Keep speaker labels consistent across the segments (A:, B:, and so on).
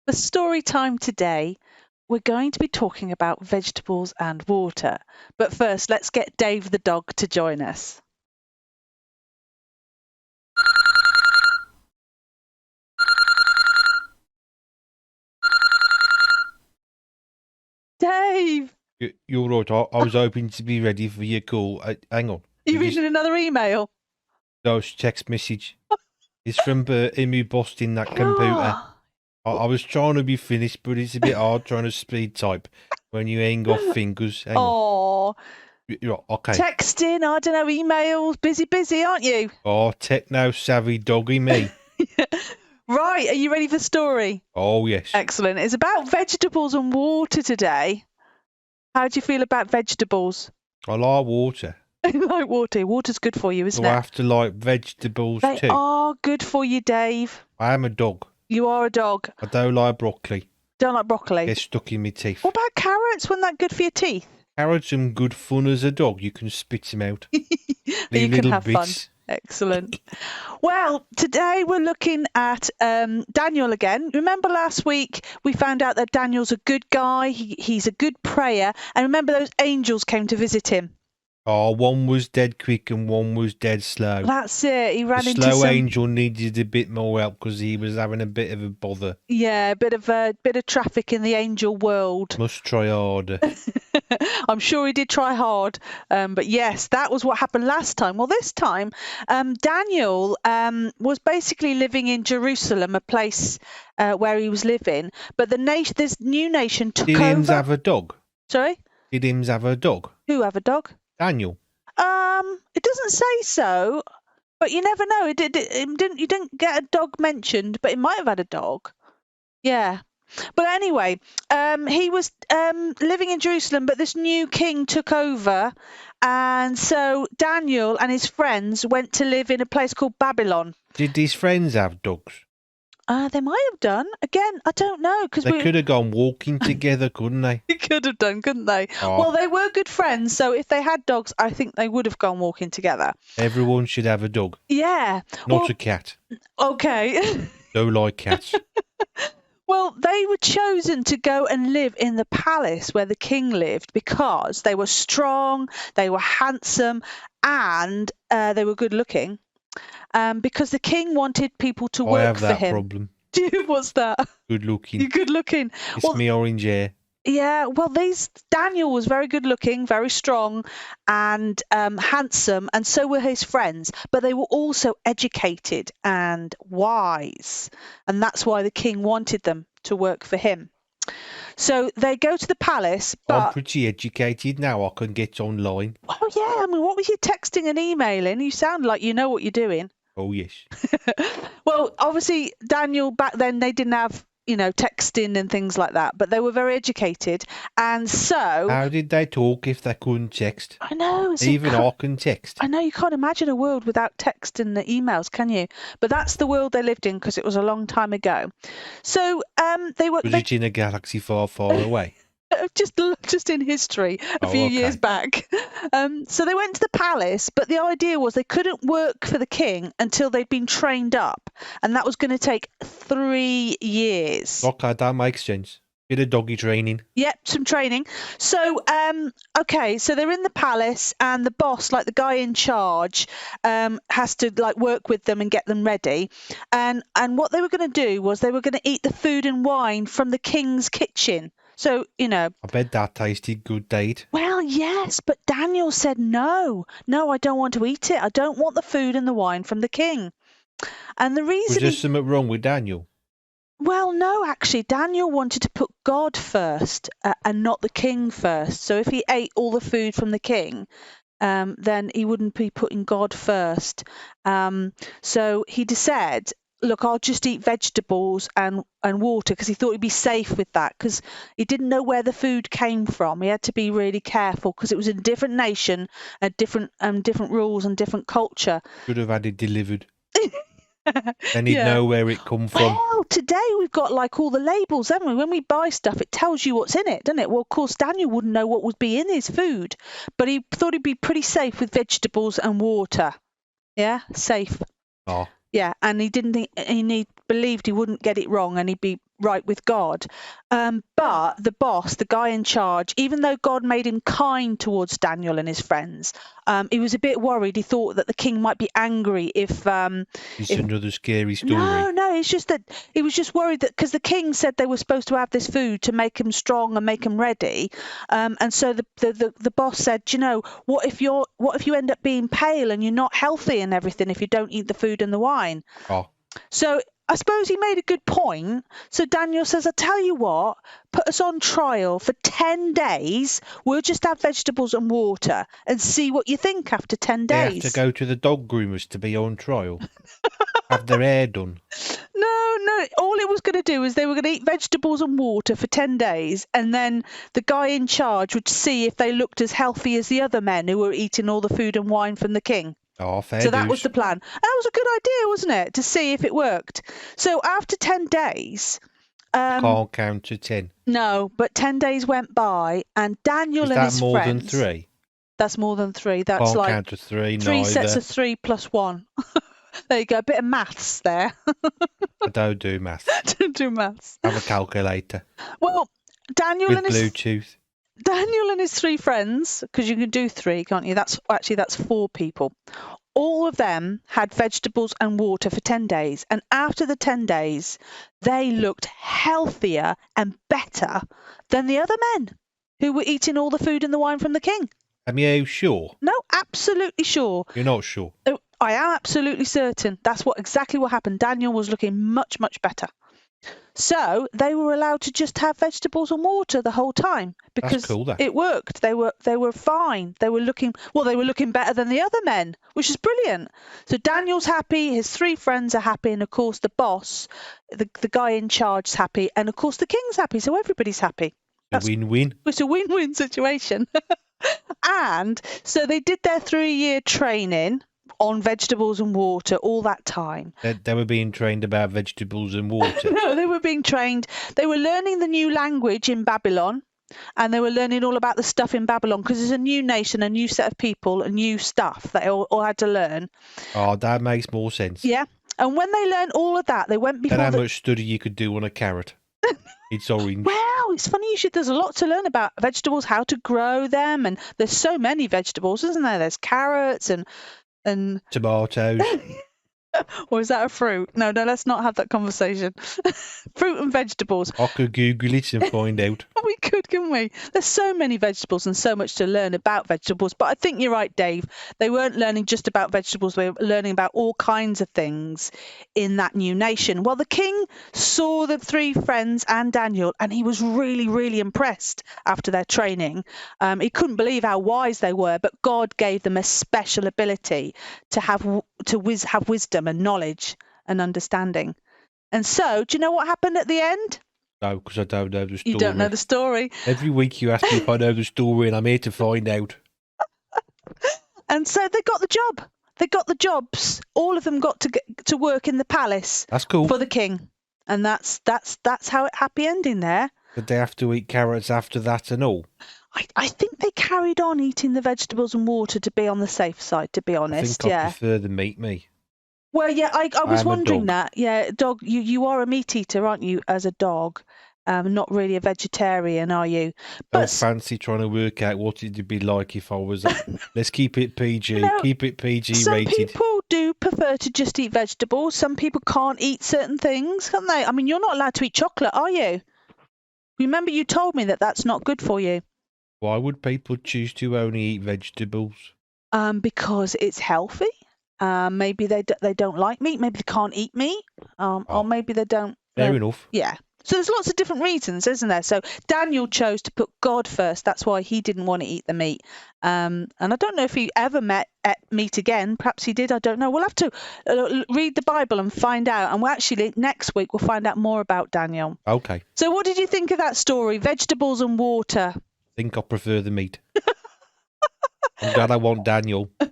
A: For story time today, we're going to be talking about vegetables and water. But first, let's get Dave the dog to join us. Dave!
B: You're right. I was hoping to be ready for your call. Hang on.
A: You reading another email?
B: No, it's text message. It's from Emu busting that computer. I was trying to be finished, but it's a bit hard trying to speed type when you hang off fingers. Hang on. Okay.
A: Texting, I don't know, emails, busy, aren't you?
B: Oh, techno-savvy doggy me.
A: Right, are you ready for the story?
B: Oh, yes.
A: Excellent. It's about vegetables and water today. How do you feel about vegetables?
B: I like water.
A: I like water. Water's good for you, isn't it?
B: Do I have to like vegetables too?
A: They are good for you, Dave.
B: I am a dog.
A: You are a dog.
B: I don't like broccoli.
A: Don't like broccoli?
B: Gets stuck in my teeth.
A: What about carrots? Wasn't that good for your teeth?
B: Carrots are good fun as a dog. You can spit them out.
A: You can have fun. Excellent. Well, today we're looking at Daniel again. Remember last week we found out that Daniel's a good guy. He's a good prayer. And remember those angels came to visit him.
B: Oh, one was dead quick and one was dead slow.
A: That's it. He ran into
B: slow angel needed a bit more help because he was having a bit of a bother.
A: Yeah, a bit of traffic in the angel world.
B: Must try harder.
A: I'm sure he did try hard. But yes, that was what happened last time. Well, this time, Daniel was basically living in Jerusalem, a place where he was living. But this new nation took over.
B: Did Hims have a dog?
A: Sorry?
B: Did Hims have a dog?
A: Who have a dog?
B: Daniel.
A: It doesn't say so, but you never know. You didn't get a dog mentioned, but he might have had a dog. Yeah. But anyway, he was living in Jerusalem, but this new king took over, and so Daniel and his friends went to live in a place called Babylon.
B: Did his friends have dogs?
A: They might have done. Again, I don't know.
B: They could have gone walking together, couldn't they?
A: They could have done, couldn't they? Oh. Well, they were good friends, so if they had dogs, I think they would have gone walking together.
B: Everyone should have a dog.
A: Yeah.
B: Not a cat.
A: Okay.
B: Don't like cats.
A: Well, they were chosen to go and live in the palace where the king lived because they were strong, they were handsome, and they were good looking. Because the king wanted people to work for him. I have that
B: problem.
A: What's that?
B: Good looking.
A: You're good looking.
B: It's me orange hair.
A: Yeah, well, Daniel was very good looking, very strong, and handsome, and so were his friends. But they were also educated and wise, and that's why the king wanted them to work for him. So they go to the palace. But
B: I'm pretty educated now. I can get online.
A: Oh yeah, I mean, what were you texting and emailing? You sound like you know what you're doing.
B: Oh yes.
A: Well, obviously, Daniel back then they didn't have texting and things like that, but they were very educated, and so.
B: How did they talk if they couldn't text?
A: I know.
B: Even I can text.
A: I know, you can't imagine a world without text and the emails, can you? But that's the world they lived in because it was a long time ago. So they were.
B: Was it in a galaxy far, far away?
A: Just in history, a few years back. So they went to the palace, but the idea was they couldn't work for the king until they'd been trained up, and that was going to take 3 years.
B: Okay, that makes sense. Bit of doggy training.
A: Yep, some training. So, so they're in the palace, and the boss, like the guy in charge, has to work with them and get them ready. And what they were going to do was they were going to eat the food and wine from the king's kitchen. So, I
B: bet that tasted good, Dade.
A: Well, yes, but Daniel said no. No, I don't want to eat it. I don't want the food and the wine from the king. And the reason...
B: Was there something wrong with Daniel?
A: Well, no, actually, Daniel wanted to put God first and not the king first. So if he ate all the food from the king, then he wouldn't be putting God first. So he said, look, I'll just eat vegetables and water, because he thought he'd be safe with that, because he didn't know where the food came from. He had to be really careful because it was a different nation, different rules and different culture.
B: Should have had it delivered. Then he'd know where it come from.
A: Well, today we've got all the labels, haven't we? When we buy stuff, it tells you what's in it, doesn't it? Well, of course, Daniel wouldn't know what would be in his food, but he thought he'd be pretty safe with vegetables and water. Yeah, safe.
B: Oh.
A: Yeah, and he didn't think, he believed he wouldn't get it wrong, and he'd be right with God. But the boss, the guy in charge, even though God made him kind towards Daniel and his friends, he was a bit worried. He thought that the king might be angry if
B: It's another scary story.
A: No, it's just that he was just worried that because the king said they were supposed to have this food to make him strong and make him ready, and so the boss said, what if you end up being pale and you're not healthy and everything if you don't eat the food and the wine?
B: Oh.
A: So I suppose he made a good point. So Daniel says, I tell you what, put us on trial for 10 days. We'll just have vegetables and water and see what you think after 10 days.
B: They have to go to the dog groomers to be on trial. Have their hair done.
A: No. All it was going to do is they were going to eat vegetables and water for 10 days. And then the guy in charge would see if they looked as healthy as the other men who were eating all the food and wine from the king.
B: Oh, fair
A: So that
B: dues.
A: was the plan. And that was a good idea, wasn't it? To see if it worked. So after 10 days...
B: Can't count to 10.
A: No, but 10 days went by and Daniel and his friends...
B: Is that more than 3?
A: That's more than 3. That's
B: Can't
A: like
B: count to 3,
A: 3
B: neither.
A: sets of 3 plus 1. There you go. A bit of maths there.
B: I don't do maths.
A: Don't do maths.
B: Have a calculator.
A: Well, Daniel
B: With
A: and his...
B: Bluetooth.
A: Daniel and his 3 friends, because you can do 3, can't you? That's 4 people. All of them had vegetables and water for 10 days. And after the 10 days, they looked healthier and better than the other men who were eating all the food and the wine from the king.
B: Am you sure?
A: No, absolutely sure.
B: You're not sure?
A: Oh, I am absolutely certain. That's exactly what happened. Daniel was looking much, much better. So they were allowed to just have vegetables and water the whole time because
B: That's cool, that.
A: it worked. They were fine. They were looking better than the other men, which is brilliant. So Daniel's happy, his 3 friends are happy, and of course the boss, the guy in charge, is happy, and of course the king's happy. So everybody's happy.
B: A win-win.
A: It's a win-win situation. And so they did their 3-year training on vegetables and water all that time.
B: They were being trained about vegetables and water.
A: No, they were being trained. They were learning the new language in Babylon, and they were learning all about the stuff in Babylon because there's a new nation, a new set of people, a new stuff that they all had to learn.
B: Oh, that makes more sense.
A: Yeah. And when they learned all of that, they went before...
B: How much study you could do on a carrot. It's orange.
A: Wow, it's funny you should. There's a lot to learn about vegetables, how to grow them, and there's so many vegetables, isn't there? There's carrots and
B: tomatoes.
A: Or is that a fruit? No, let's not have that conversation. Fruit and vegetables.
B: I could Google it and find out.
A: We could, couldn't we? There's so many vegetables and so much to learn about vegetables. But I think you're right, Dave. They weren't learning just about vegetables. They were learning about all kinds of things in that new nation. Well, the king saw the 3 friends and Daniel, and he was really, really impressed after their training. He couldn't believe how wise they were, but God gave them a special ability to have wisdom and knowledge and understanding. And so, do you know what happened at the end?
B: No, because I don't know the story.
A: You don't know the story.
B: Every week you ask me if I know the story, and I'm here to find out.
A: And so they got the job. They got the jobs. All of them got to work in the palace.
B: That's cool.
A: For the king. And that's how it happy ending there.
B: Did they have to eat carrots after that and all?
A: I think they carried on eating the vegetables and water to be on the safe side, to be honest.
B: I prefer the meat, me.
A: Well, yeah, I was wondering that. Yeah, dog, you are a meat eater, aren't you, as a dog? Not really a vegetarian, are you?
B: But I fancy trying to work out what it'd be like if I was... Let's keep it PG. Keep it PG rated.
A: Some people do prefer to just eat vegetables. Some people can't eat certain things, can't they? I mean, you're not allowed to eat chocolate, are you? Remember you told me that that's not good for you.
B: Why would people choose to only eat vegetables?
A: Because it's healthy. Maybe they don't like meat. Maybe they can't eat meat. Or maybe they don't.
B: Fair enough.
A: Yeah. So there's lots of different reasons, isn't there? So Daniel chose to put God first. That's why he didn't want to eat the meat. And I don't know if he ever met meat again. Perhaps he did. I don't know. We'll have to read the Bible and find out. And next week we'll find out more about Daniel.
B: Okay.
A: So what did you think of that story? Vegetables and water.
B: I think I prefer the meat. I'm glad I want Daniel. But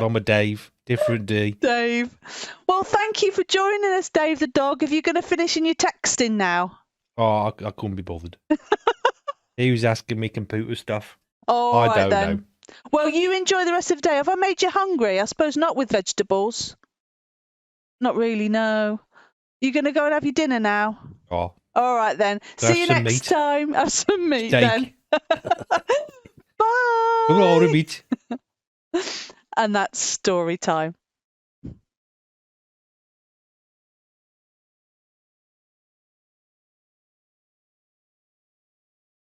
B: I'm a Dave. Different D.
A: Dave. Well, thank you for joining us, Dave the dog. Are you going to finish in your texting now?
B: Oh, I couldn't be bothered. He was asking me computer stuff.
A: Oh,
B: I don't know.
A: Well, you enjoy the rest of the day. Have I made you hungry? I suppose not with vegetables. Not really, no. You going to go and have your dinner now?
B: Oh,
A: All right then.
B: So
A: See you
B: have some
A: next
B: meat.
A: time. Have some meat
B: Steak.
A: then. Bye.
B: All right, meat.
A: And that's story time.